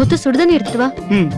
முத்து சுடுதண்ணி எடுத்துட்டு வா. ம்.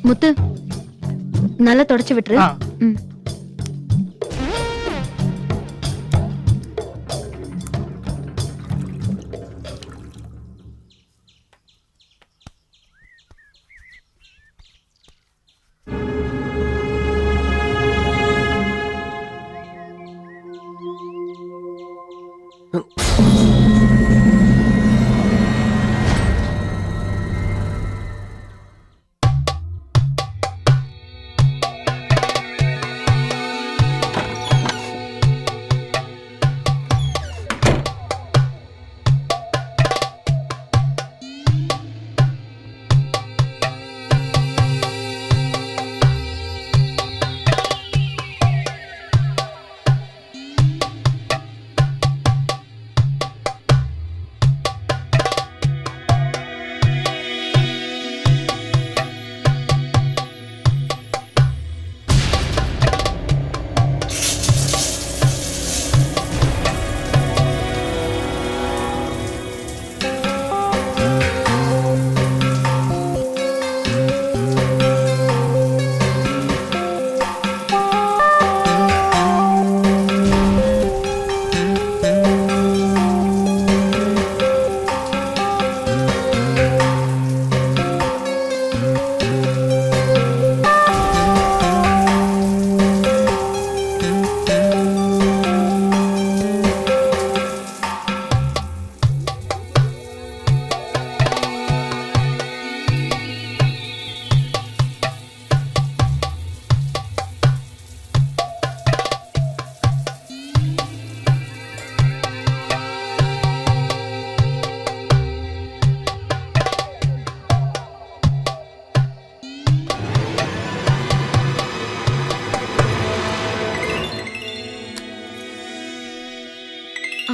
முத்து நல்லா தொடச்சு விட்டுரு. ஆ. ம்.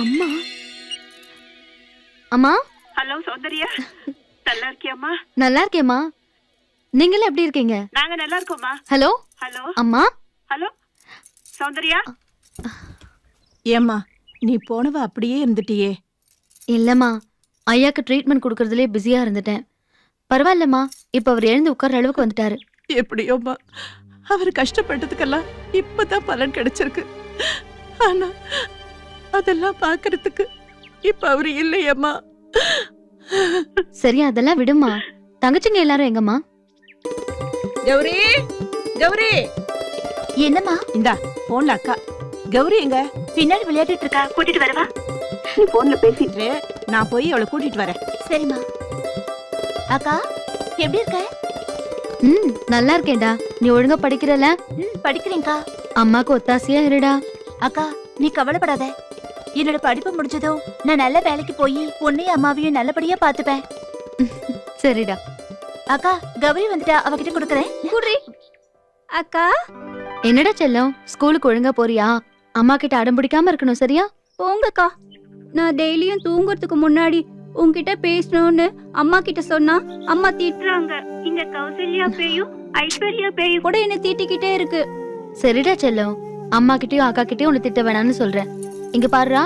அம்மா அம்மா. ஹலோ சௌந்தர்யா, நல்லா இருக்கியாம்மா? நல்லா இருக்கேம்மா. நீங்களும் எப்படி இருக்கீங்க? நாங்க நல்லா இருக்கோம்மா. ஹலோ ஹலோ அம்மா. ஹலோ சௌந்தர்யா. ஏம்மா நீ போனவ அப்படியே இருந்துட்டியே? இல்லம்மா, ஐயாக்கு ட்ரீட்மெண்ட் கொடுக்கறதுலே பிஸியா இருந்துட்டேன். பரவாயில்லம்மா, இப்ப அவர் எழுந்து உட்கார்ற அளவுக்கு வந்துட்டாரு. எப்படியோம்மா, அவர் கஷ்டப்பட்டதுக்கெல்லாம் இப்பதான் பலன் கிடைச்சிருக்கு. ஆனா அதெல்லாம் பாக்குறதுக்கு இப்ப அவரு இல்லையம்மா. சரி, அதெல்லாம் விடுமா. தங்கச்சிங்க எல்லாரும் எங்கம்மா? கௌரி, கௌரி. என்னம்மா? இந்தா போன்ல அக்கா. கௌரி எங்க? பின்னாடி விளையாடிட்டு இருக்கா. கூட்டிட்டு வரவா? நீ போன்ல பேசிட்டு நான் போய் அவளை கூட்டிட்டு வரேன். சரிம்மா. அக்கா எப்படி இருக்க? நல்லா இருக்கேன்டா. நீ ஒழுங்கா படிக்கிறல? படிக்கிறேன்க்கா. அம்மாக்கு ஒத்தாசையா இருடா. அக்கா நீ கவலைப்படாத. என்னோட படிப்பு முடிஞ்சதும் நான் நல்ல வேலைக்கு போய் உன்னையும் அம்மாவையும் நல்லபடியா பாத்துப்பேன். சரிடா. அக்கா கௌரி வந்துட்டா, அவகிட்ட கொடுக்கறேன். அக்கா. என்னடா செல்லம், ஸ்கூலுக்கு ஒழுங்கா போறியா? அம்மா கிட்ட அடம் பிடிக்காம இருக்கணும், சரியா? போங்கக்கா. நான் டெய்லியும் தூங்குறதுக்கு முன்னாடி உன்கிட்ட பேசணும்னு அம்மா கிட்ட சொன்னா அம்மா திட்டுறாங்க. இங்க கௌசல்யா பேயும் ஐஸ்வர்யா பேயும் கூட என்ன திட்டிக்கிட்டே இருக்கு. சரிடா செல்லம், அம்மா கிட்டயும் அக்கா கிட்டயும் உன்னை திட்ட வேணாம்னு சொல்றேன். இங்க பாருடா,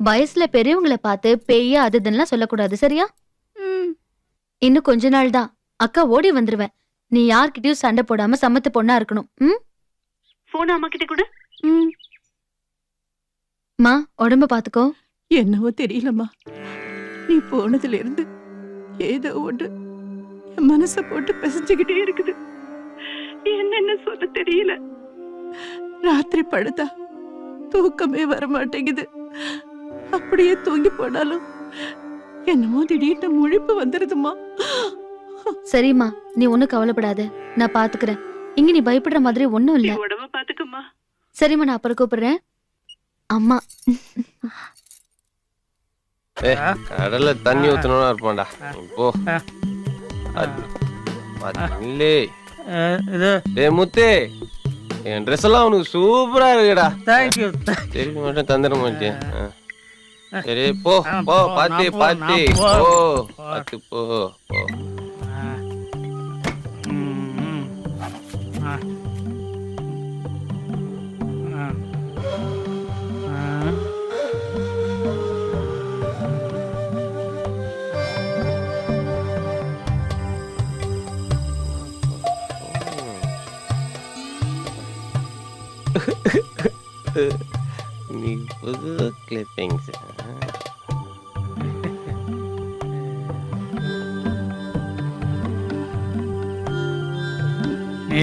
வயசுல பெரியவங்களை பார்த்து பேய அதுதெல்லாம் சொல்லக்கூடாது, சரியா? இன்னும் கொஞ்ச நாள் தான், அக்கா ஓடி வந்துருவேன். நீ யார்கிட்டயும் சண்டை போடாம சமத்து பொண்ணா இருக்கணும். போன் அம்மா கிட்ட கூட. மா, உடம்ப பாத்துக்கோ. என்னவோ தெரியலம்மா, நீ போனதுல இருந்து ஏதோ ஒன்று என் மனச போட்டு பிசைஞ்சுக்கிட்டே இருக்குது. என்னென்ன சொல்ல தெரியல. ராத்திரி படுத்தா தூக்கமே வர மாட்டேங்குது. அப்படியே தூங்கி போனாலும் என்னமோ திடீர்னு முழிப்பு வந்துருதுமா. சரிம்மா, நீ ஒண்ணும் கவலைப்படாத, நான் பாத்துக்கிறேன். இங்க நீ பயப்படுற மாதிரி ஒண்ணும் இல்ல. உடம்ப பாத்துக்கம்மா. சரிம்மா, நான் அப்புறம் கூப்பிடுறேன். அம்மா. கடல்ல தண்ணி ஊத்தணும்னா இருப்பான்டா. போ. இல்லே டேய் முத்தே, என் ட்ரெஸ் எல்லாம் உனக்கு சூப்பரா இருக்குடா. தேங்க்யூ. சரி மட்டும் தந்துட மாட்டேன். சரி போ போ, பாத்து பாத்து போ, பாத்து போ போ. நீ புது கிளிப்பிங்ஸ்.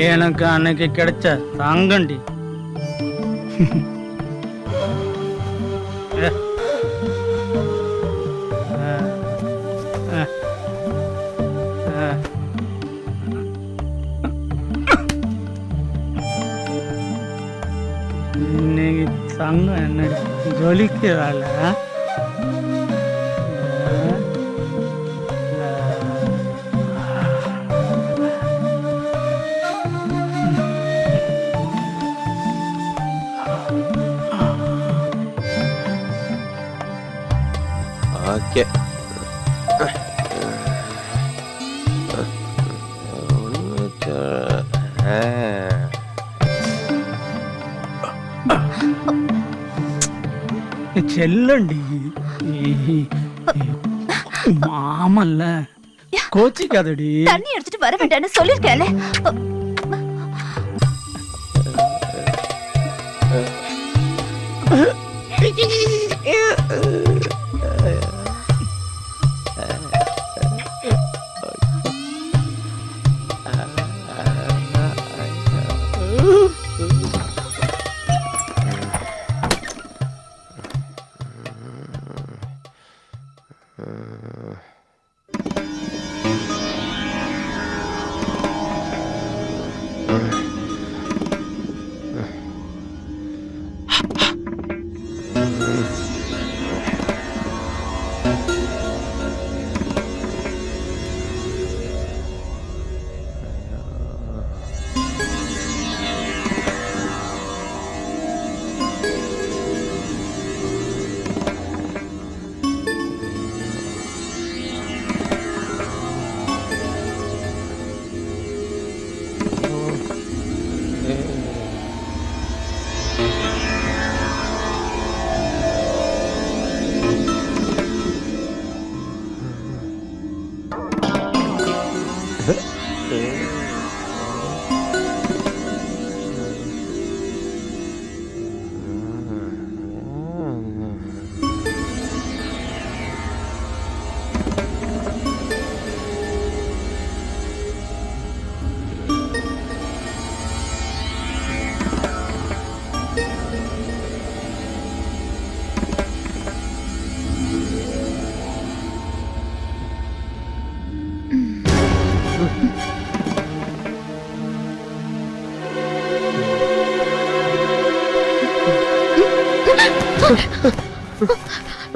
எனக்கு அன்னைக்கு கிடைச்ச தங்கண்டி. இன்னைக்கு தங்கம் என்ன ஜொலிக்கிறாள். ஓகே, செல்லண்டி மாமல்ல கோச்சிக்காதடி. தண்ணி எடுத்துட்டு வர வேண்டாம்னு சொல்லிருக்கேன்ல.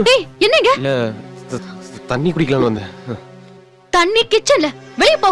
டேய், என்னங்க? இல்ல தண்ணி குடிக்கலாம்னு வந்தேன். தண்ணி கிச்சன்ல, வெளிய போ.